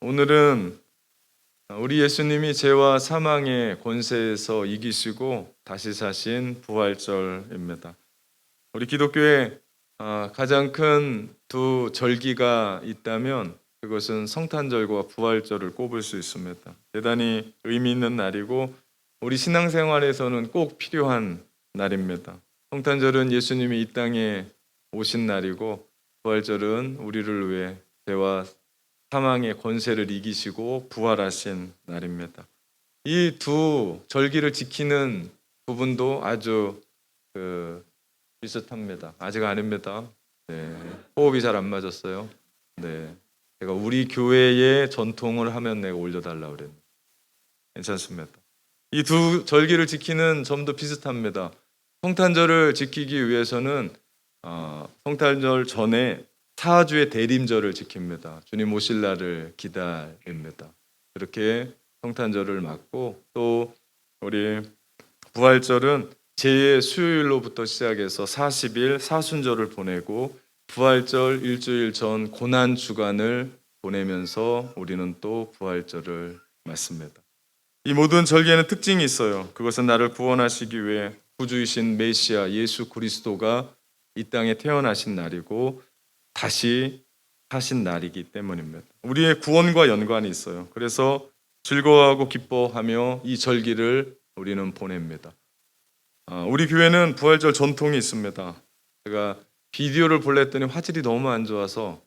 오늘은 우리 예수님이 죄와 사망의 권세에서 이기시고 다시 사신 부활절입니다. 우리 기독교에 가장 큰 두 절기가 있다면 그것은 성탄절과 부활절을 꼽을 수 있습니다. 대단히 의미 있는 날이고 우리 신앙생활에서는 꼭 필요한 날입니다. 성탄절은 예수님이 이 땅에 오신 날이고 부활절은 우리를 위해 죄와 사망의 권세를 이기시고 부활하신 날입니다. 이 두 절기를 지키는 부분도 아주 비슷합니다. 아직 아닙니다. 네. 호흡이 잘 안 맞았어요. 네. 제가 우리 교회의 전통을 하면 내가 올려달라고 그랬는데 괜찮습니다. 이 두 절기를 지키는 점도 비슷합니다. 성탄절을 지키기 위해서는 성탄절 전에 사주의 대림절을 지킵니다. 주님 오실 날을 기다립니다. 그렇게 성탄절을 맞고 또 우리 부활절은 제 수요일로부터 시작해서 40일 사순절을 보내고 부활절 일주일 전 고난 주간을 보내면서 우리는 또 부활절을 맞습니다. 이 모든 절기에는 특징이 있어요. 그것은 나를 구원하시기 위해 구주이신 메시아 예수 그리스도가 이 땅에 태어나신 날이고 다시 사신 날이기 때문입니다. 우리의 구원과 연관이 있어요. 그래서 즐거워하고 기뻐하며 이 절기를 우리는 보냅니다. 우리 교회는 부활절 전통이 있습니다. 제가 비디오를 볼려 했더니 화질이 너무 안 좋아서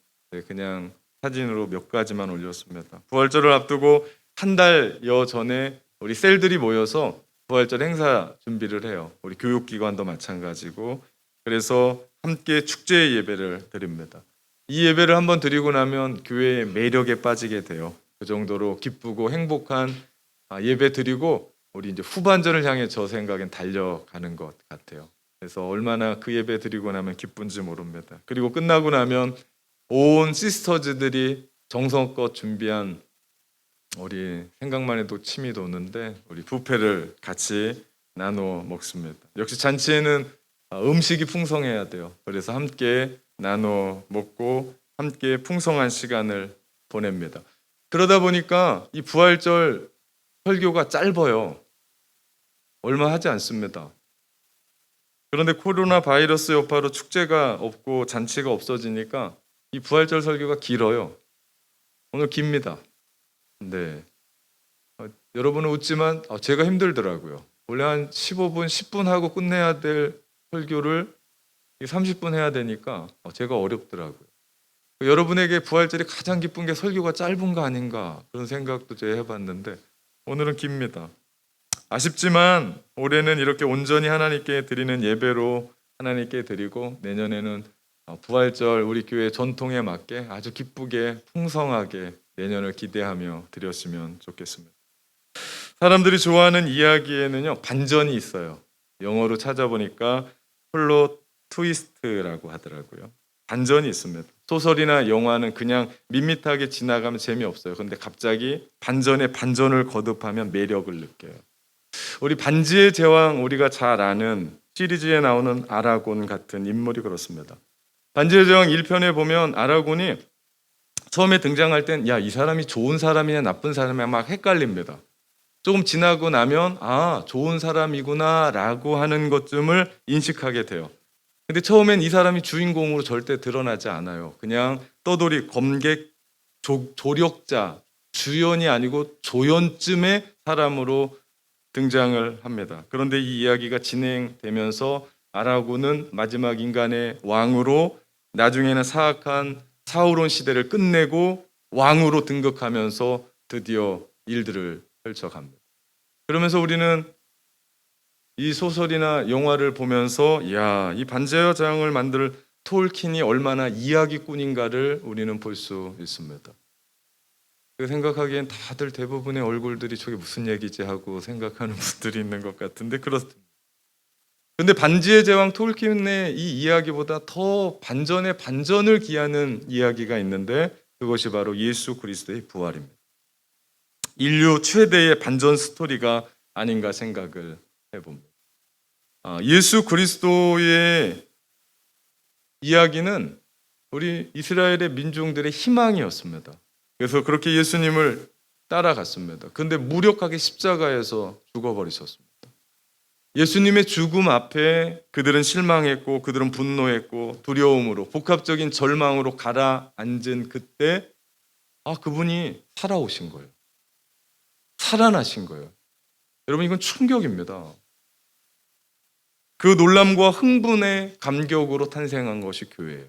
그냥 사진으로 몇 가지만 올렸습니다. 부활절을 앞두고 한 달여 전에 우리 셀들이 모여서 부활절 행사 준비를 해요. 우리 교육기관도 마찬가지고 그래서 함께 축제 예배를 드립니다. 이 예배를 한번 드리고 나면 교회의 매력에 빠지게 돼요. 그 정도로 기쁘고 행복한 예배 드리고 우리 이제 후반전을 향해 저 생각엔 달려가는 것 같아요. 그래서 얼마나 그 예배 드리고 나면 기쁜지 모릅니다. 그리고 끝나고 나면 온 시스터즈들이 정성껏 준비한 우리 생각만 해도 침이 도는데 우리 뷔페를 같이 나눠 먹습니다. 역시 잔치에는 음식이 풍성해야 돼요. 그래서 함께 나눠 먹고 함께 풍성한 시간을 보냅니다. 그러다 보니까 이 부활절 설교가 짧아요. 얼마 하지 않습니다. 그런데 코로나 바이러스 여파로 축제가 없고 잔치가 없어지니까 이 부활절 설교가 길어요. 오늘 깁니다. 네. 여러분은 웃지만 제가 힘들더라고요. 원래 한 15분, 10분 하고 끝내야 될 설교를 30분 해야 되니까 제가 어렵더라고요. 여러분에게 부활절이 가장 기쁜 게 설교가 짧은 거 아닌가 그런 생각도 제가 해봤는데 오늘은 깁니다. 아쉽지만 올해는 이렇게 온전히 하나님께 드리는 예배로 하나님께 드리고 내년에는 부활절 우리 교회 전통에 맞게 아주 기쁘게 풍성하게 내년을 기대하며 드렸으면 좋겠습니다. 사람들이 좋아하는 이야기에는요 반전이 있어요. 영어로 찾아보니까 플롯 트위스트라고 하더라고요. 반전이 있습니다. 소설이나 영화는 그냥 밋밋하게 지나가면 재미없어요. 그런데 갑자기 반전에 반전을 거듭하면 매력을 느껴요. 우리 반지의 제왕 우리가 잘 아는 시리즈에 나오는 아라곤 같은 인물이 그렇습니다. 반지의 제왕 1편에 보면 아라곤이 처음에 등장할 땐 이 사람이 좋은 사람이냐 나쁜 사람이냐 막 헷갈립니다. 조금 지나고 나면 좋은 사람이구나 라고 하는 것쯤을 인식하게 돼요. 근데 처음엔 이 사람이 주인공으로 절대 드러나지 않아요. 그냥 떠돌이 검객 조력자 주연이 아니고 조연쯤의 사람으로 등장을 합니다. 그런데 이 이야기가 진행되면서 아라곤은 마지막 인간의 왕으로 나중에는 사악한 사우론 시대를 끝내고 왕으로 등극하면서 드디어 일들을 펼쳐갑니다. 그러면서 우리는 이 소설이나 영화를 보면서 이 반지의 제왕을 만들 톨킨이 얼마나 이야기꾼인가를 우리는 볼 수 있습니다. 생각하기엔 다들 대부분의 얼굴들이 저게 무슨 얘기지 하고 생각하는 분들이 있는 것 같은데 그렇습니다. 그런데 반지의 제왕 톨킨의 이 이야기보다 더 반전에 반전을 기하는 이야기가 있는데 그것이 바로 예수 그리스도의 부활입니다. 인류 최대의 반전 스토리가 아닌가 생각을 해봅니다. 예수 그리스도의 이야기는 우리 이스라엘의 민중들의 희망이었습니다. 그래서 그렇게 예수님을 따라갔습니다. 근데 무력하게 십자가에서 죽어버리셨습니다. 예수님의 죽음 앞에 그들은 실망했고 그들은 분노했고 두려움으로 복합적인 절망으로 가라앉은 그때 그분이 살아오신 거예요. 살아나신 거예요. 여러분 이건 충격입니다. 그 놀람과 흥분의 감격으로 탄생한 것이 교회예요.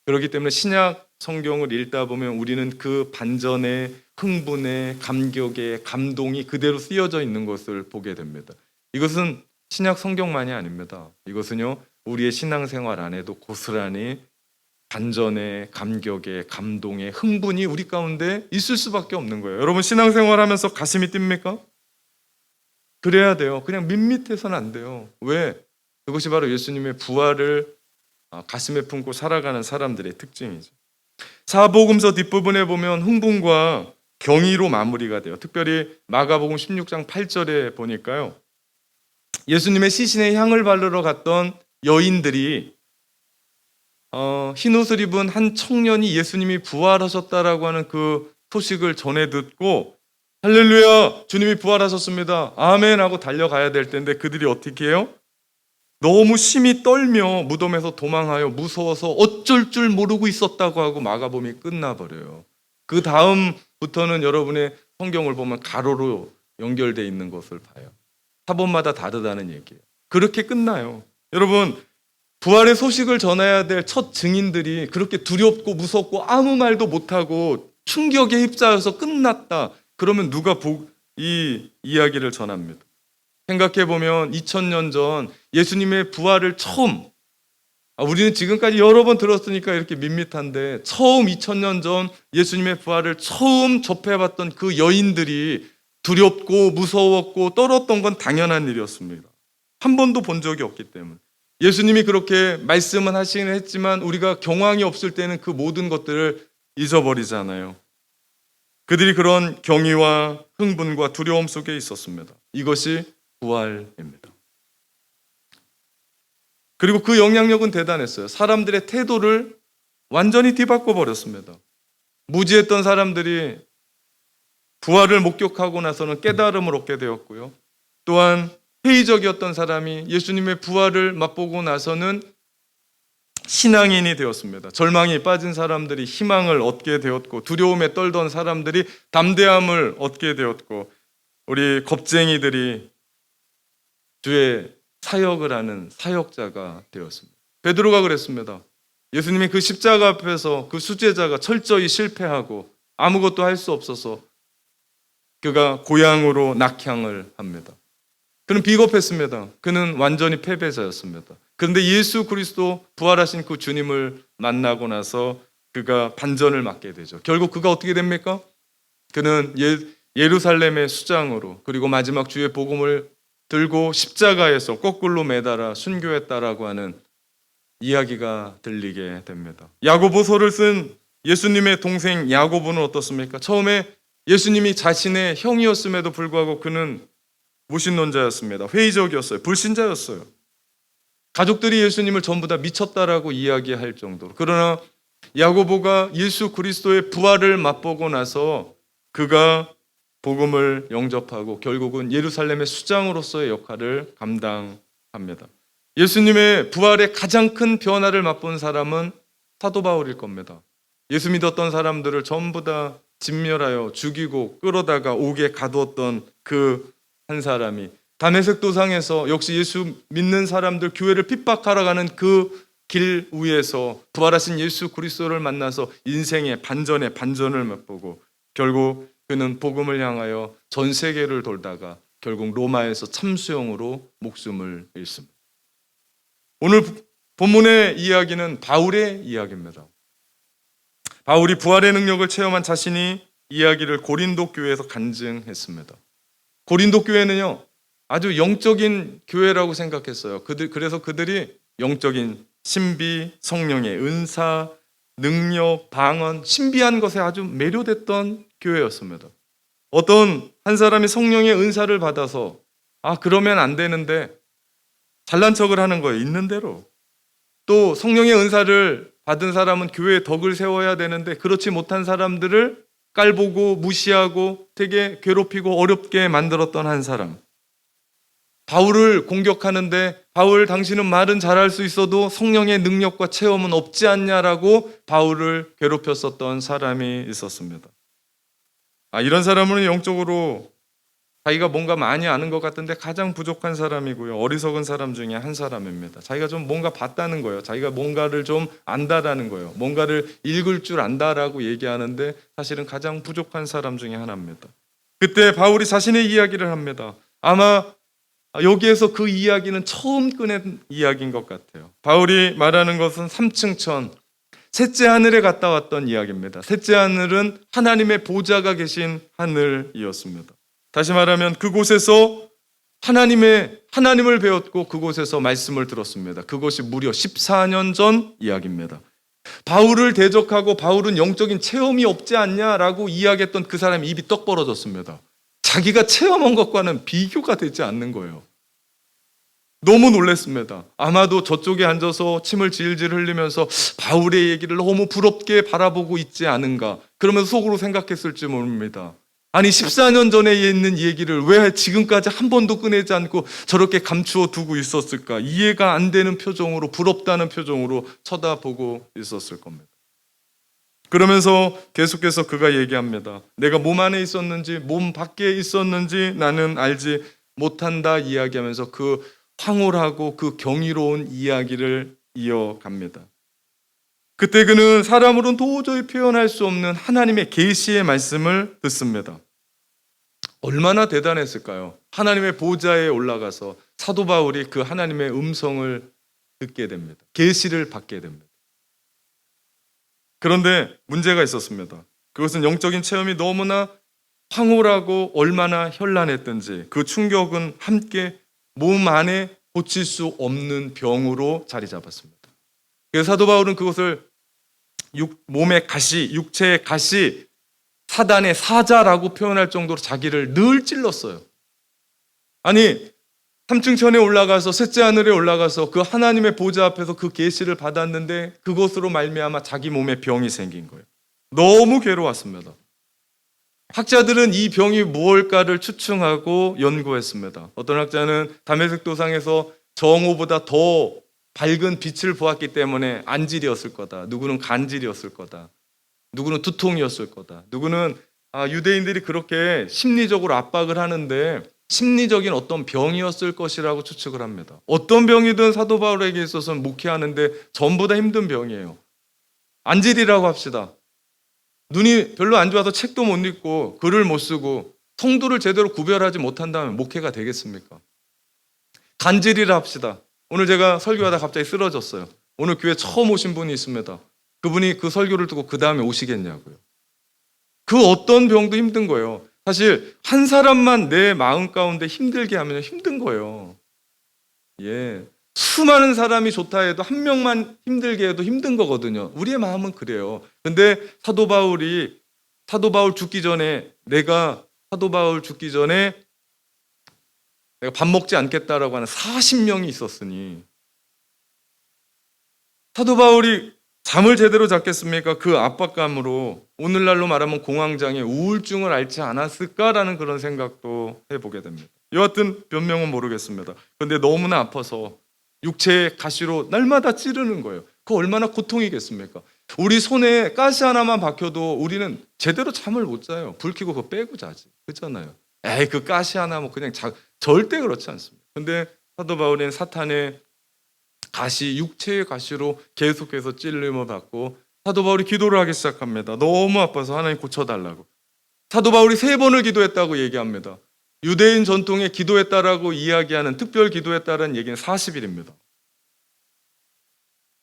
그렇기 때문에 신약 성경을 읽다 보면 우리는 그 반전의 흥분의 감격의 감동이 그대로 쓰여져 있는 것을 보게 됩니다. 이것은 신약 성경만이 아닙니다. 이것은요 우리의 신앙생활 안에도 고스란히 반전의 감격의 감동의 흥분이 우리 가운데 있을 수밖에 없는 거예요. 여러분 신앙생활 하면서 가슴이 뜁니까? 그래야 돼요. 그냥 밋밋해서는 안 돼요. 왜? 그것이 바로 예수님의 부활을 가슴에 품고 살아가는 사람들의 특징이죠. 사복음서 뒷부분에 보면 흥분과 경의로 마무리가 돼요. 특별히 마가복음 16장 8절에 보니까요. 예수님의 시신에 향을 바르러 갔던 여인들이 흰옷을 입은 한 청년이 예수님이 부활하셨다라고 하는 그 소식을 전해 듣고 할렐루야 주님이 부활하셨습니다 아멘 하고 달려가야 될 텐데 그들이 어떻게 해요? 너무 심히 떨며 무덤에서 도망하여 무서워서 어쩔 줄 모르고 있었다고 하고 마가복음이 끝나버려요. 그 다음부터는 여러분의 성경을 보면 가로로 연결되어 있는 것을 봐요. 사본마다 다르다는 얘기예요. 그렇게 끝나요. 여러분 부활의 소식을 전해야 될 첫 증인들이 그렇게 두렵고 무섭고 아무 말도 못하고 충격에 휩싸여서 끝났다. 그러면 누가 이 이야기를 전합니다. 생각해보면 2000년 전 예수님의 부활을 처음 우리는 지금까지 여러 번 들었으니까 이렇게 밋밋한데 처음 2000년 전 예수님의 부활을 처음 접해봤던 그 여인들이 두렵고 무서웠고 떨었던 건 당연한 일이었습니다. 한 번도 본 적이 없기 때문에 예수님이 그렇게 말씀은 하시긴 했지만 우리가 경황이 없을 때는 그 모든 것들을 잊어버리잖아요. 그들이 그런 경의와 흥분과 두려움 속에 있었습니다. 이것이 부활입니다. 그리고 그 영향력은 대단했어요. 사람들의 태도를 완전히 뒤바꿔 버렸습니다. 무지했던 사람들이 부활을 목격하고 나서는 깨달음을 얻게 되었고요. 또한 회의적이었던 사람이 예수님의 부활을 맛보고 나서는 신앙인이 되었습니다. 절망에 빠진 사람들이 희망을 얻게 되었고 두려움에 떨던 사람들이 담대함을 얻게 되었고 우리 겁쟁이들이 주의 사역을 하는 사역자가 되었습니다. 베드로가 그랬습니다. 예수님이 그 십자가 앞에서 그 수제자가 철저히 실패하고 아무것도 할 수 없어서 그가 고향으로 낙향을 합니다. 그는 비겁했습니다. 그는 완전히 패배자였습니다. 그런데 예수 그리스도 부활하신 그 주님을 만나고 나서 그가 반전을 맞게 되죠. 결국 그가 어떻게 됩니까? 그는 예루살렘의 수장으로 그리고 마지막 주의 복음을 들고 십자가에서 거꾸로 매달아 순교했다라고 하는 이야기가 들리게 됩니다. 야고보서를 쓴 예수님의 동생 야고보는 어떻습니까? 처음에 예수님이 자신의 형이었음에도 불구하고 그는 무신론자였습니다. 회의적이었어요. 불신자였어요. 가족들이 예수님을 전부 다 미쳤다라고 이야기할 정도로. 그러나 야고보가 예수 그리스도의 부활을 맛보고 나서 그가 복음을 영접하고 결국은 예루살렘의 수장으로서의 역할을 감당합니다. 예수님의 부활의 가장 큰 변화를 맛본 사람은 사도 바울일 겁니다. 예수 믿었던 사람들을 전부 다 진멸하여 죽이고 끌어다가 옥에 가두었던 그 한 사람이 다메섹 도상에서 역시 예수 믿는 사람들 교회를 핍박하러 가는 그 길 위에서 부활하신 예수 그리스도를 만나서 인생의 반전을 맛보고 결국 그는 복음을 향하여 전 세계를 돌다가 결국 로마에서 참수형으로 목숨을 잃습니다. 오늘 본문의 이야기는 바울의 이야기입니다. 바울이 부활의 능력을 체험한 자신이 이야기를 고린도 교회에서 간증했습니다. 고린도 교회는요 아주 영적인 교회라고 생각했어요. 그래서 그들이 영적인 신비, 성령의 은사, 능력, 방언, 신비한 것에 아주 매료됐던 교회였습니다. 어떤 한 사람이 성령의 은사를 받아서 그러면 안 되는데 잘난 척을 하는 거예요. 있는 대로. 또 성령의 은사를 받은 사람은 교회에 덕을 세워야 되는데 그렇지 못한 사람들을 깔보고 무시하고 되게 괴롭히고 어렵게 만들었던 한 사람. 바울을 공격하는데 바울 당신은 말은 잘할 수 있어도 성령의 능력과 체험은 없지 않냐라고 바울을 괴롭혔었던 사람이 있었습니다. 이런 사람은 영적으로 자기가 뭔가 많이 아는 것 같은데 가장 부족한 사람이고요. 어리석은 사람 중에 한 사람입니다. 자기가 좀 뭔가 봤다는 거예요. 자기가 뭔가를 좀 안다라는 거예요. 뭔가를 읽을 줄 안다라고 얘기하는데 사실은 가장 부족한 사람 중에 하나입니다. 그때 바울이 자신의 이야기를 합니다. 아마 여기에서 그 이야기는 처음 꺼낸 이야기인 것 같아요. 바울이 말하는 것은 3층 천, 셋째 하늘에 갔다 왔던 이야기입니다. 셋째 하늘은 하나님의 보좌가 계신 하늘이었습니다. 다시 말하면 그곳에서 하나님을 배웠고 그곳에서 말씀을 들었습니다. 그것이 무려 14년 전 이야기입니다. 바울을 대적하고 바울은 영적인 체험이 없지 않냐라고 이야기했던 그 사람이 입이 떡 벌어졌습니다. 자기가 체험한 것과는 비교가 되지 않는 거예요. 너무 놀랐습니다. 아마도 저쪽에 앉아서 침을 질질 흘리면서 바울의 얘기를 너무 부럽게 바라보고 있지 않은가, 그러면서 속으로 생각했을지 모릅니다. 아니 14년 전에 있는 얘기를 왜 지금까지 한 번도 꺼내지 않고 저렇게 감추어 두고 있었을까? 이해가 안 되는 표정으로, 부럽다는 표정으로 쳐다보고 있었을 겁니다. 그러면서 계속해서 그가 얘기합니다. 내가 몸 안에 있었는지 몸 밖에 있었는지 나는 알지 못한다 이야기하면서 그 황홀하고 그 경이로운 이야기를 이어갑니다. 그때 그는 사람으로는 도저히 표현할 수 없는 하나님의 계시의 말씀을 듣습니다. 얼마나 대단했을까요? 하나님의 보좌에 올라가서 사도 바울이 그 하나님의 음성을 듣게 됩니다. 계시를 받게 됩니다. 그런데 문제가 있었습니다. 그것은 영적인 체험이 너무나 황홀하고 얼마나 현란했든지 그 충격은 함께 몸 안에 고칠 수 없는 병으로 자리 잡았습니다. 그래서 사도 바울은 그것을 몸의 가시, 육체의 가시, 사단의 사자라고 표현할 정도로 자기를 늘 찔렀어요. 아니 3층 천에 올라가서 셋째 하늘에 올라가서 그 하나님의 보좌 앞에서 그 계시를 받았는데 그것으로 말미암아 자기 몸에 병이 생긴 거예요. 너무 괴로웠습니다. 학자들은 이 병이 무엇일까를 추측하고 연구했습니다. 어떤 학자는 다메섹 도상에서 정오보다 더 밝은 빛을 보았기 때문에 안질이었을 거다. 누구는 간질이었을 거다. 누구는 두통이었을 거다. 누구는 유대인들이 그렇게 심리적으로 압박을 하는데 심리적인 어떤 병이었을 것이라고 추측을 합니다. 어떤 병이든 사도 바울에게 있어서는 목회하는데 전부 다 힘든 병이에요. 안질이라고 합시다. 눈이 별로 안 좋아서 책도 못 읽고 글을 못 쓰고 성도를 제대로 구별하지 못한다면 목회가 되겠습니까? 간질이라 합시다. 오늘 제가 설교하다 갑자기 쓰러졌어요. 오늘 교회 처음 오신 분이 있습니다. 그분이 그 설교를 듣고 그 다음에 오시겠냐고요. 그 어떤 병도 힘든 거예요. 사실 한 사람만 내 마음 가운데 힘들게 하면 힘든 거예요. 수많은 사람이 좋다 해도 한 명만 힘들게 해도 힘든 거거든요. 우리의 마음은 그래요. 근데 사도 바울 죽기 전에 내가 밥 먹지 않겠다라고 하는 40명이 있었으니 사도 바울이 잠을 제대로 잤겠습니까? 그 압박감으로 오늘날로 말하면 공황장애, 우울증을 앓지 않았을까라는 그런 생각도 해보게 됩니다. 여하튼 변명은 모르겠습니다. 그런데 너무나 아파서 육체의 가시로 날마다 찌르는 거예요. 그 얼마나 고통이겠습니까? 우리 손에 가시 하나만 박혀도 우리는 제대로 잠을 못 자요. 불 켜고 그거 빼고 자지. 그렇잖아요. 그 가시 하나 뭐 그냥 절대 그렇지 않습니다. 근데 사도 바울은 사탄의 가시, 육체의 가시로 계속해서 찔림을 받고 사도 바울이 기도를 하기 시작합니다. 너무 아파서 하나님 고쳐달라고. 사도 바울이 3번을 기도했다고 얘기합니다. 유대인 전통에 기도했다라고 이야기하는 특별 기도했다는 얘기는 40일입니다.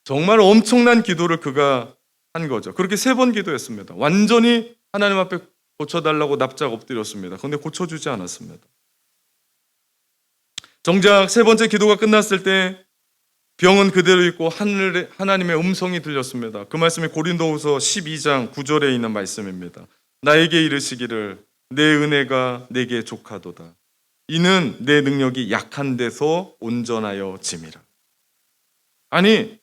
정말 엄청난 기도를 그가 한 거죠. 그렇게 3번 기도했습니다. 완전히 하나님 앞에 고쳐달라고 납작 엎드렸습니다. 그런데 고쳐주지 않았습니다. 정작 3번째 기도가 끝났을 때 병은 그대로 있고 하나님의 음성이 들렸습니다. 그 말씀이 고린도후서 12장 9절에 있는 말씀입니다. 나에게 이르시기를 내 은혜가 내게 족하도다. 이는 내 능력이 약한 데서 온전하여 짐이라. 아니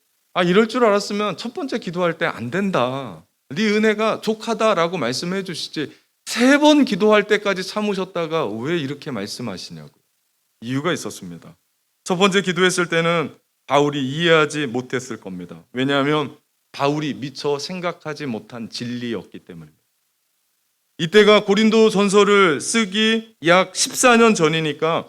이럴 줄 알았으면 첫 번째 기도할 때 안 된다. 네 은혜가 족하다라고 말씀해 주시지 3번 기도할 때까지 참으셨다가 왜 이렇게 말씀하시냐고. 이유가 있었습니다. 첫 번째 기도했을 때는 바울이 이해하지 못했을 겁니다. 왜냐하면 바울이 미처 생각하지 못한 진리였기 때문입니다. 이때가 고린도 전서를 쓰기 약 14년 전이니까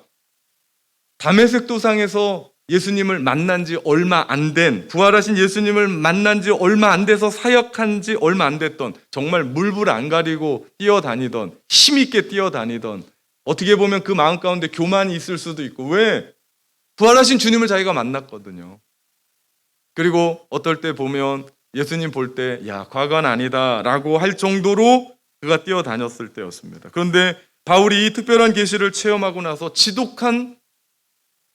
다메섹 도상에서 예수님을 만난 지 얼마 안 된, 부활하신 예수님을 만난 지 얼마 안 돼서 사역한 지 얼마 안 됐던, 정말 물불 안 가리고 뛰어다니던, 힘있게 뛰어다니던, 어떻게 보면 그 마음 가운데 교만이 있을 수도 있고, 왜? 부활하신 주님을 자기가 만났거든요. 그리고 어떨 때 보면 예수님 볼 때 야, 과거는 아니다 라고 할 정도로 그가 뛰어다녔을 때였습니다. 그런데 바울이 이 특별한 계시를 체험하고 나서 지독한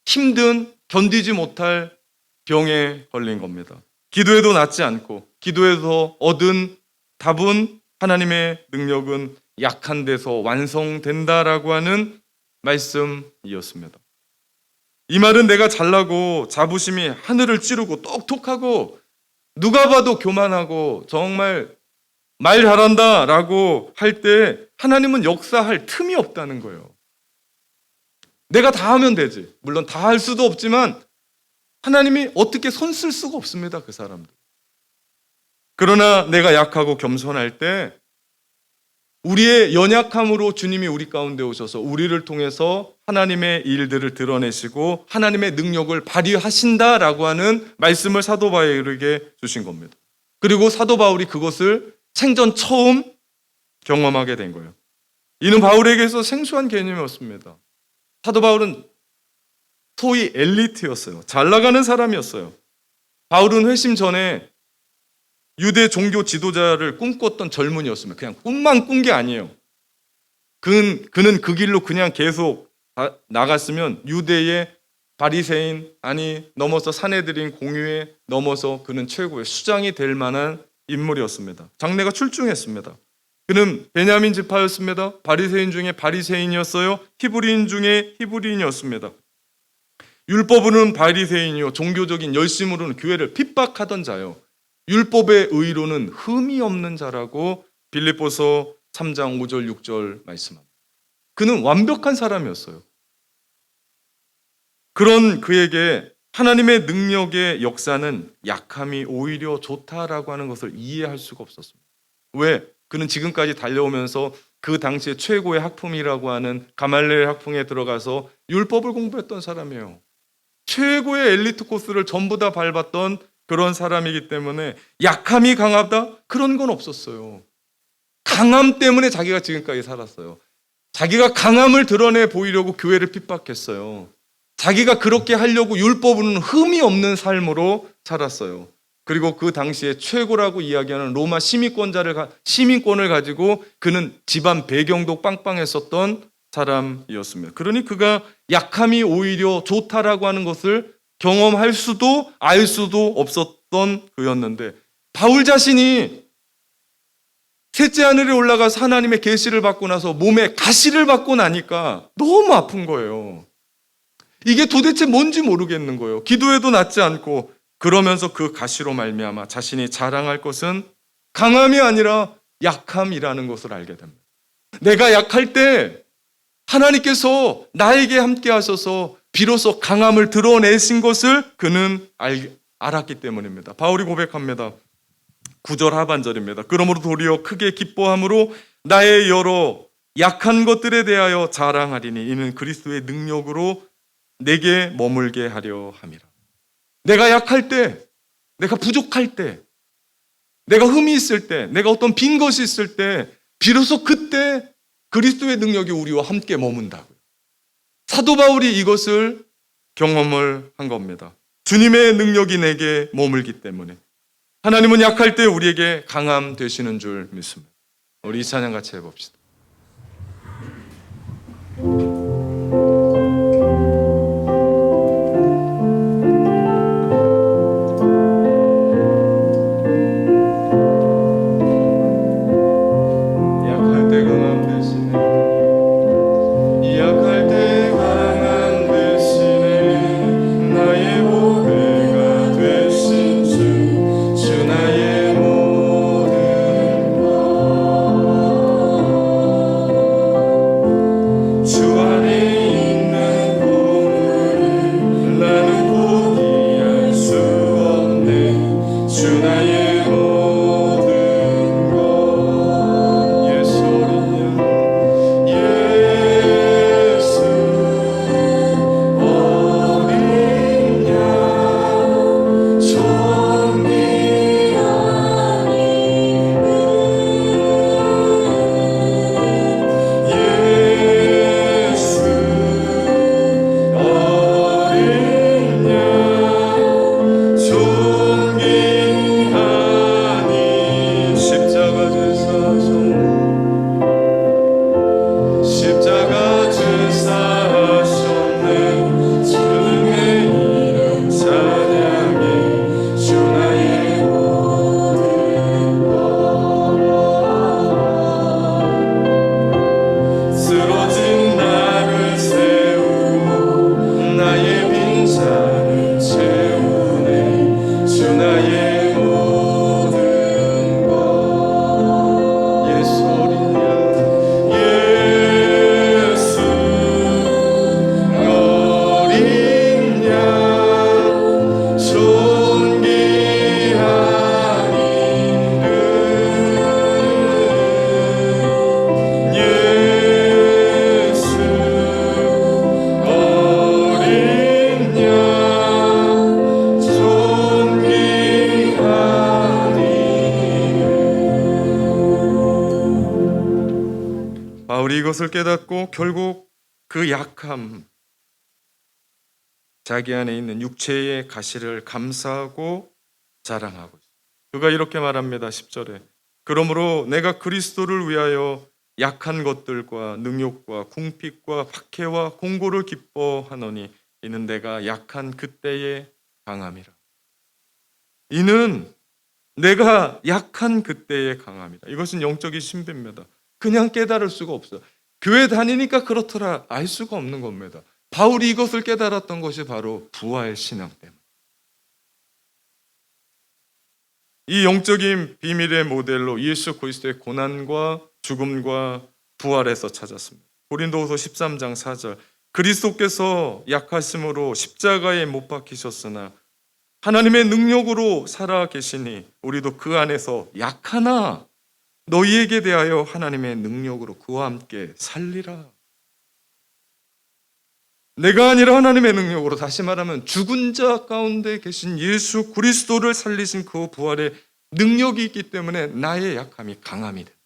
힘든 견디지 못할 병에 걸린 겁니다. 기도해도 낫지 않고 기도해서 얻은 답은 하나님의 능력은 약한 데서 완성된다라고 하는 말씀이었습니다. 이 말은 내가 잘나고 자부심이 하늘을 찌르고 똑똑하고 누가 봐도 교만하고 정말 말 잘한다라고 할 때 하나님은 역사할 틈이 없다는 거예요. 내가 다 하면 되지. 물론 다 할 수도 없지만 하나님이 어떻게 손 쓸 수가 없습니다. 그 사람들. 그러나 내가 약하고 겸손할 때 우리의 연약함으로 주님이 우리 가운데 오셔서 우리를 통해서 하나님의 일들을 드러내시고 하나님의 능력을 발휘하신다라고 하는 말씀을 사도 바울에게 주신 겁니다. 그리고 사도 바울이 그것을 생전 처음 경험하게 된 거예요. 이는 바울에게서 생소한 개념이었습니다. 사도 바울은 소위 엘리트였어요. 잘 나가는 사람이었어요. 바울은 회심 전에 유대 종교 지도자를 꿈꿨던 젊은이였습니다. 그냥 꿈만 꾼 게 아니에요. 그는 그 길로 그냥 계속 나갔으면 유대의 바리새인, 아니 넘어서 사내들인 공유에 넘어서 그는 최고의 수장이 될 만한 인물이었습니다. 장래가 출중했습니다. 그는 베냐민 지파였습니다. 바리새인 중에 바리새인이었어요. 히브리인 중에 히브리인이었습니다. 율법으로는 바리새인이요 종교적인 열심으로는 교회를 핍박하던 자요. 율법의 의로는 흠이 없는 자라고 빌립보서 3장 5절 6절 말씀합니다. 그는 완벽한 사람이었어요. 그런 그에게 하나님의 능력의 역사는 약함이 오히려 좋다라고 하는 것을 이해할 수가 없었습니다. 왜? 그는 지금까지 달려오면서 그 당시에 최고의 학품이라고 하는 가말리엘 학풍에 들어가서 율법을 공부했던 사람이에요. 최고의 엘리트 코스를 전부 다 밟았던 그런 사람이기 때문에 약함이 강하다? 그런 건 없었어요. 강함 때문에 자기가 지금까지 살았어요. 자기가 강함을 드러내 보이려고 교회를 핍박했어요. 자기가 그렇게 하려고 율법은 흠이 없는 삶으로 살았어요. 그리고 그 당시에 최고라고 이야기하는 로마 시민권을 가지고 그는 집안 배경도 빵빵했었던 사람이었습니다. 그러니 그가 약함이 오히려 좋다라고 하는 것을 경험할 수도 알 수도 없었던 그였는데 바울 자신이 셋째 하늘에 올라가서 하나님의 계시를 받고 나서 몸에 가시를 받고 나니까 너무 아픈 거예요. 이게 도대체 뭔지 모르겠는 거예요. 기도해도 낫지 않고 그러면서 그 가시로 말미암아 자신이 자랑할 것은 강함이 아니라 약함이라는 것을 알게 됩니다. 내가 약할 때 하나님께서 나에게 함께 하셔서 비로소 강함을 드러내신 것을 그는 알았기 때문입니다. 바울이 고백합니다. 9절 하반절입니다. 그러므로 도리어 크게 기뻐함으로 나의 여러 약한 것들에 대하여 자랑하리니 이는 그리스도의 능력으로 내게 머물게 하려 함이라. 내가 약할 때, 내가 부족할 때, 내가 흠이 있을 때, 내가 어떤 빈 것이 있을 때 비로소 그때 그리스도의 능력이 우리와 함께 머문다고요. 사도 바울이 이것을 경험을 한 겁니다. 주님의 능력이 내게 머물기 때문에 하나님은 약할 때 우리에게 강함 되시는 줄 믿습니다. 우리 이 찬양 같이 해봅시다. 나의 모든 바울이 이것을 깨닫고 결국 그 약함, 자기 안에 있는 육체의 가시를 감사하고 자랑하고 있습니다. 그가 이렇게 말합니다. 10절에 그러므로 내가 그리스도를 위하여 약한 것들과 능욕과 궁핍과 박해와 공고를 기뻐하노니 이는 내가 약한 그때의 강함이라. 이는 내가 약한 그때의 강함이다. 이것은 영적인 신비입니다. 그냥 깨달을 수가 없어요. 교회 다니니까 그렇더라 알 수가 없는 겁니다. 바울이 이것을 깨달았던 것이 바로 부활 신앙 때문에. 이 영적인 비밀의 모델로 예수 그리스도의 고난과 죽음과 부활에서 찾았습니다. 고린도후서 13장 4절 그리스도께서 약하심으로 십자가에 못 박히셨으나 하나님의 능력으로 살아 계시니 우리도 그 안에서 약하나 너희에게 대하여 하나님의 능력으로 그와 함께 살리라. 내가 아니라 하나님의 능력으로, 다시 말하면 죽은 자 가운데 계신 예수 그리스도를 살리신 그 부활의 능력이 있기 때문에 나의 약함이 강함이 됩니다.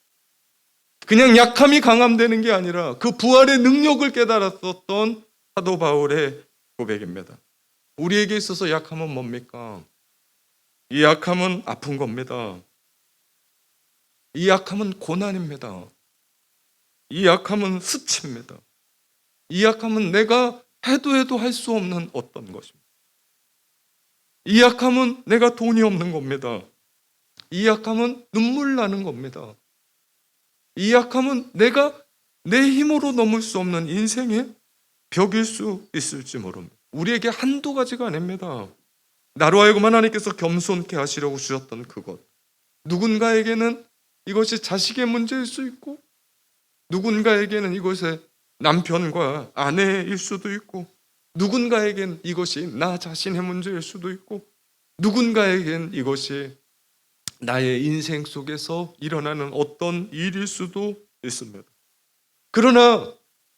그냥 약함이 강함되는 게 아니라 그 부활의 능력을 깨달았었던 사도 바울의 고백입니다. 우리에게 있어서 약함은 뭡니까? 이 약함은 아픈 겁니다. 이 약함은 고난입니다. 이 약함은 수치입니다. 이 약함은 내가 해도 할 수 없는 어떤 것입니다. 이 약함은 내가 돈이 없는 겁니다. 이 약함은 눈물 나는 겁니다. 이 약함은 내가 내 힘으로 넘을 수 없는 인생의 벽일 수 있을지 모릅니다. 우리에게 한두 가지가 아닙니다. 나로 하여금 하나님께서 겸손케 하시려고 주셨던 그것. 누군가에게는 이것이 자식의 문제일 수 있고, 누군가에게는 이것이 남편과 아내일 수도 있고, 누군가에겐 이것이 나 자신의 문제일 수도 있고, 누군가에겐 이것이 나의 인생 속에서 일어나는 어떤 일일 수도 있습니다. 그러나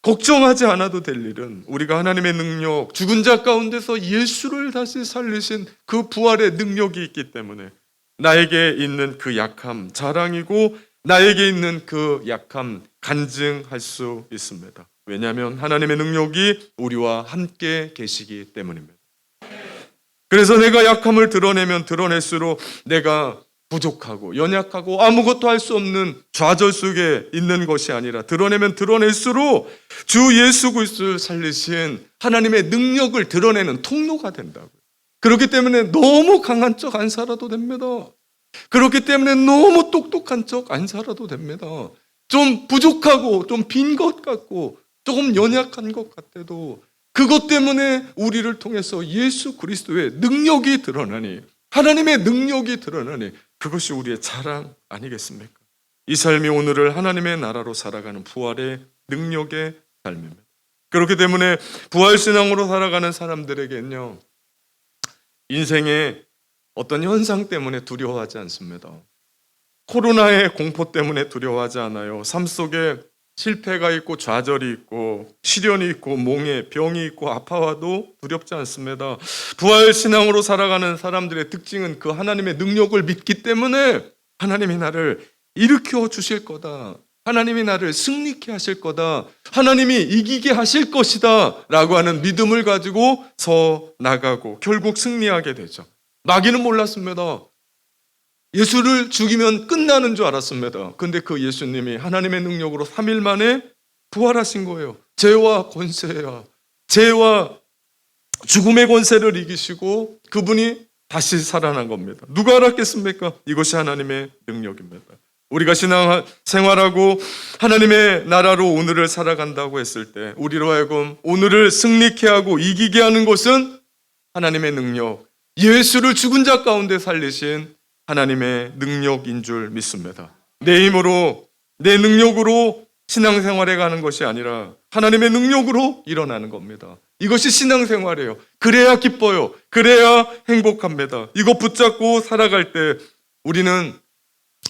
걱정하지 않아도 될 일은 우리가 하나님의 능력, 죽은 자 가운데서 예수를 다시 살리신 그 부활의 능력이 있기 때문에 나에게 있는 그 약함 자랑이고, 나에게 있는 그 약함 간증할 수 있습니다. 왜냐하면 하나님의 능력이 우리와 함께 계시기 때문입니다. 그래서 내가 약함을 드러내면 드러낼수록 내가 부족하고 연약하고 아무것도 할 수 없는 좌절 속에 있는 것이 아니라, 드러내면 드러낼수록 주 예수 그리스도를 살리신 하나님의 능력을 드러내는 통로가 된다고요. 그렇기 때문에 너무 강한 척 안 살아도 됩니다. 그렇기 때문에 너무 똑똑한 척 안 살아도 됩니다. 좀 부족하고 좀 빈 것 같고 조금 연약한 것 같아도 그것 때문에 우리를 통해서 예수 그리스도의 능력이 드러나니, 하나님의 능력이 드러나니 그것이 우리의 자랑 아니겠습니까? 이 삶이 오늘을 하나님의 나라로 살아가는 부활의 능력의 삶입니다. 그렇기 때문에 부활신앙으로 살아가는 사람들에게는요, 인생의 어떤 현상 때문에 두려워하지 않습니다. 코로나의 공포 때문에 두려워하지 않아요. 삶 속에 실패가 있고 좌절이 있고 시련이 있고 몽에 병이 있고 아파와도 두렵지 않습니다. 부활신앙으로 살아가는 사람들의 특징은 그 하나님의 능력을 믿기 때문에 하나님이 나를 일으켜 주실 거다, 하나님이 나를 승리케 하실 거다, 하나님이 이기게 하실 것이다 라고 하는 믿음을 가지고 서 나가고 결국 승리하게 되죠. 마귀는 몰랐습니다. 예수를 죽이면 끝나는 줄 알았습니다. 근데 그 예수님이 하나님의 능력으로 3일 만에 부활하신 거예요. 죄와 권세야, 죄와 죽음의 권세를 이기시고 그분이 다시 살아난 겁니다. 누가 알았겠습니까? 이것이 하나님의 능력입니다. 우리가 신앙 생활하고 하나님의 나라로 오늘을 살아간다고 했을 때 우리로 하여금 오늘을 승리케 하고 이기게 하는 것은 하나님의 능력, 예수를 죽은 자 가운데 살리신 하나님의 능력인 줄 믿습니다. 내 힘으로, 내 능력으로 신앙생활에 가는 것이 아니라 하나님의 능력으로 일어나는 겁니다. 이것이 신앙생활이에요. 그래야 기뻐요. 그래야 행복합니다. 이거 붙잡고 살아갈 때 우리는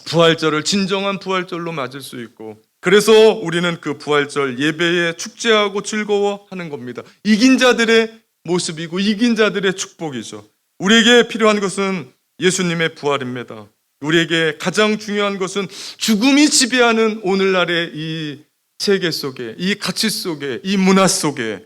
부활절을 진정한 부활절로 맞을 수 있고, 그래서 우리는 그 부활절 예배에 축제하고 즐거워하는 겁니다. 이긴 자들의 모습이고 이긴 자들의 축복이죠. 우리에게 필요한 것은 예수님의 부활입니다. 우리에게 가장 중요한 것은 죽음이 지배하는 오늘날의 이 체계 속에, 이 가치 속에, 이 문화 속에,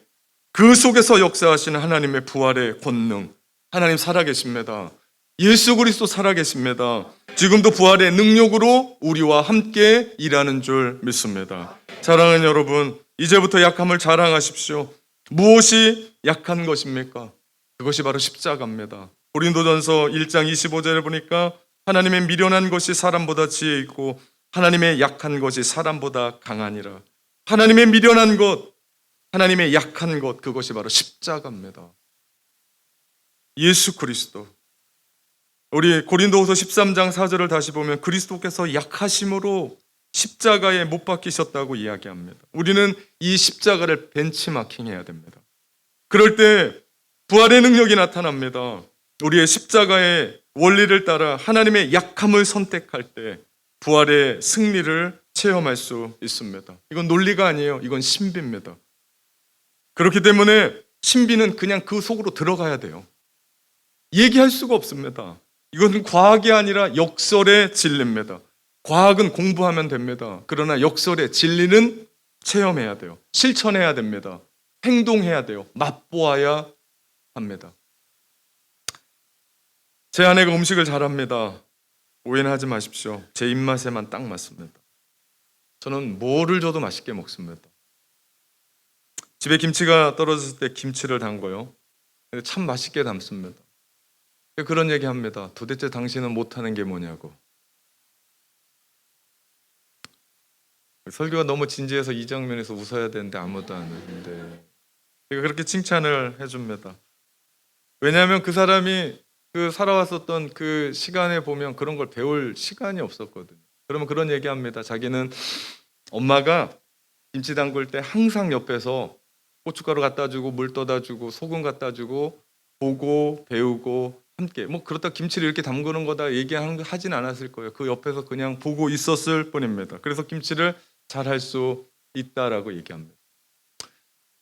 그 속에서 역사하시는 하나님의 부활의 권능, 하나님 살아계십니다. 예수 그리스도 살아계십니다. 지금도 부활의 능력으로 우리와 함께 일하는 줄 믿습니다. 사랑하는 여러분, 이제부터 약함을 자랑하십시오. 무엇이 약한 것입니까? 그것이 바로 십자가입니다. 고린도전서 1장 25절에 보니까 하나님의 미련한 것이 사람보다 지혜 있고 하나님의 약한 것이 사람보다 강하니라. 하나님의 미련한 것, 하나님의 약한 것, 그것이 바로 십자가입니다. 예수 그리스도. 우리 고린도후서 13장 4절을 다시 보면 그리스도께서 약하심으로 십자가에 못 박히셨다고 이야기합니다. 우리는 이 십자가를 벤치마킹해야 됩니다. 그럴 때 부활의 능력이 나타납니다. 우리의 십자가의 원리를 따라 하나님의 약함을 선택할 때 부활의 승리를 체험할 수 있습니다. 이건 논리가 아니에요. 이건 신비입니다. 그렇기 때문에 신비는 그냥 그 속으로 들어가야 돼요. 얘기할 수가 없습니다. 이건 과학이 아니라 역설의 진리입니다. 과학은 공부하면 됩니다. 그러나 역설의 진리는 체험해야 돼요. 실천해야 됩니다. 행동해야 돼요. 맛보아야 합니다. 제 아내가 음식을 잘합니다. 오해는 하지 마십시오. 제 입맛에만 딱 맞습니다. 저는 뭐를 줘도 맛있게 먹습니다. 집에 김치가 떨어졌을 때 김치를 담궈요. 참 맛있게 담습니다. 그런 얘기 합니다. 도대체 당신은 못하는 게 뭐냐고. 설교가 너무 진지해서 이 장면에서 웃어야 되는데 아무도 안 웃는데 그렇게 칭찬을 해줍니다. 왜냐하면 그 사람이 그 살아왔었던 그 시간에 보면 그런 걸 배울 시간이 없었거든요. 그러면 그런 얘기합니다. 자기는 엄마가 김치 담글 때 항상 옆에서 고춧가루 갖다 주고 물 떠다 주고 소금 갖다 주고 보고 배우고 함께 뭐 그렇다 김치를 이렇게 담그는 거다 얘기하진 않았을 거예요. 그 옆에서 그냥 보고 있었을 뿐입니다. 그래서 김치를 잘 할 수 있다라고 얘기합니다.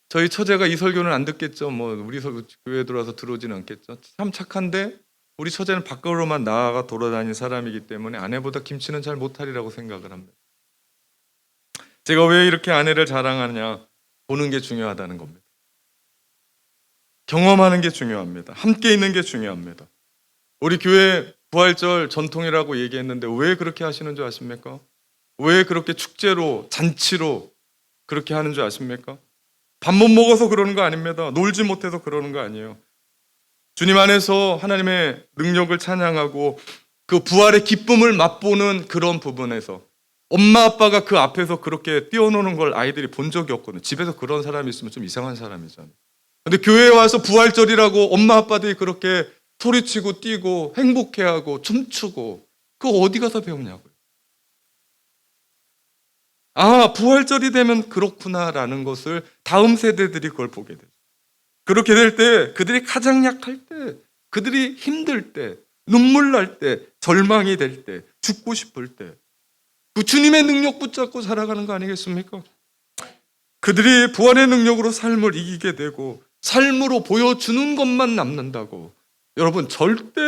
저희 처제가 이 설교는 안 듣겠죠. 뭐 우리 교회 들어와서 들어오지는 않겠죠. 참 착한데 우리 처제는 밖으로만 나아가 돌아다니는 사람이기 때문에 아내보다 김치는 잘 못하리라고 생각을 합니다. 제가 왜 이렇게 아내를 자랑하느냐? 보는 게 중요하다는 겁니다. 경험하는 게 중요합니다. 함께 있는 게 중요합니다. 우리 교회 부활절 전통이라고 얘기했는데 왜 그렇게 하시는 줄 아십니까? 왜 그렇게 축제로 잔치로 그렇게 하는 줄 아십니까? 밥 못 먹어서 그러는 거 아닙니다. 놀지 못해서 그러는 거 아니에요. 주님 안에서 하나님의 능력을 찬양하고 그 부활의 기쁨을 맛보는 그런 부분에서 엄마 아빠가 그 앞에서 그렇게 뛰어노는 걸 아이들이 본 적이 없거든요. 집에서 그런 사람이 있으면 좀 이상한 사람이잖아요. 근데 교회에 와서 부활절이라고 엄마 아빠들이 그렇게 소리치고 뛰고 행복해하고 춤추고 그거 어디 가서 배우냐고요. 아, 부활절이 되면 그렇구나라는 것을 다음 세대들이 그걸 보게 되죠. 그렇게 될 때 그들이 가장 약할 때, 그들이 힘들 때, 눈물 날 때, 절망이 될 때, 죽고 싶을 때 그 주님의 능력 붙잡고 살아가는 거 아니겠습니까? 그들이 부활의 능력으로 삶을 이기게 되고 삶으로 보여주는 것만 남는다고 여러분 절대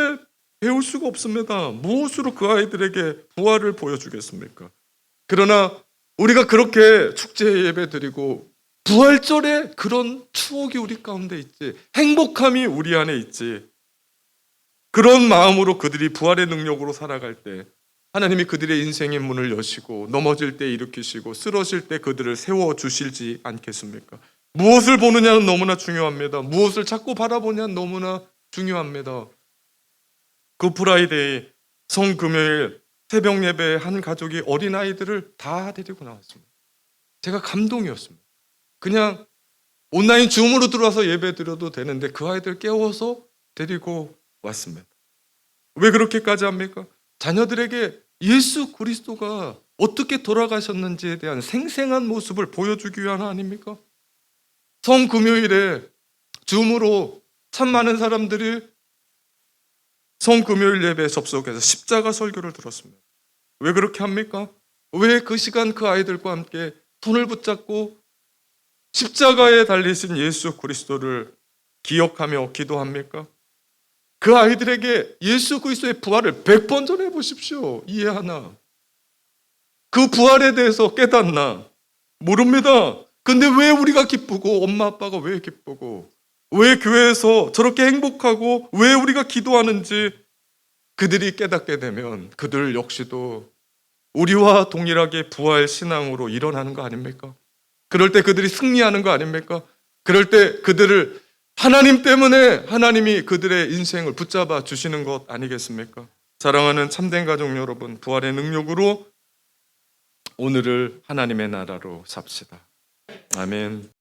배울 수가 없습니다. 무엇으로 그 아이들에게 부활을 보여주겠습니까? 그러나 우리가 그렇게 축제 예배 드리고 부활절에 그런 추억이 우리 가운데 있지, 행복함이 우리 안에 있지, 그런 마음으로 그들이 부활의 능력으로 살아갈 때 하나님이 그들의 인생의 문을 여시고 넘어질 때 일으키시고 쓰러질 때 그들을 세워주실지 않겠습니까? 무엇을 보느냐는 너무나 중요합니다. 무엇을 자꾸 바라보냐는 너무나 중요합니다. 그 프라이데이 성금요일 새벽 예배에 한 가족이 어린아이들을 다 데리고 나왔습니다. 제가 감동이었습니다. 그냥 온라인 줌으로 들어와서 예배 드려도 되는데 그 아이들 깨워서 데리고 왔습니다. 왜 그렇게까지 합니까? 자녀들에게 예수 그리스도가 어떻게 돌아가셨는지에 대한 생생한 모습을 보여주기 위한 아닙니까? 성금요일에 줌으로 참 많은 사람들이 성금요일 예배에 접속해서 십자가 설교를 들었습니다. 왜 그렇게 합니까? 왜 그 시간 그 아이들과 함께 손을 붙잡고 십자가에 달리신 예수 그리스도를 기억하며 기도합니까? 그 아이들에게 예수 그리스도의 부활을 100번 전해 보십시오. 이해하나? 그 부활에 대해서 깨닫나? 모릅니다. 근데 왜 우리가 기쁘고 엄마 아빠가 왜 기쁘고 왜 교회에서 저렇게 행복하고 왜 우리가 기도하는지 그들이 깨닫게 되면 그들 역시도 우리와 동일하게 부활 신앙으로 일어나는 거 아닙니까? 그럴 때 그들이 승리하는 거 아닙니까? 그럴 때 그들을 하나님 때문에 하나님이 그들의 인생을 붙잡아 주시는 것 아니겠습니까? 사랑하는 참된 가족 여러분, 부활의 능력으로 오늘을 하나님의 나라로 삽시다. 아멘.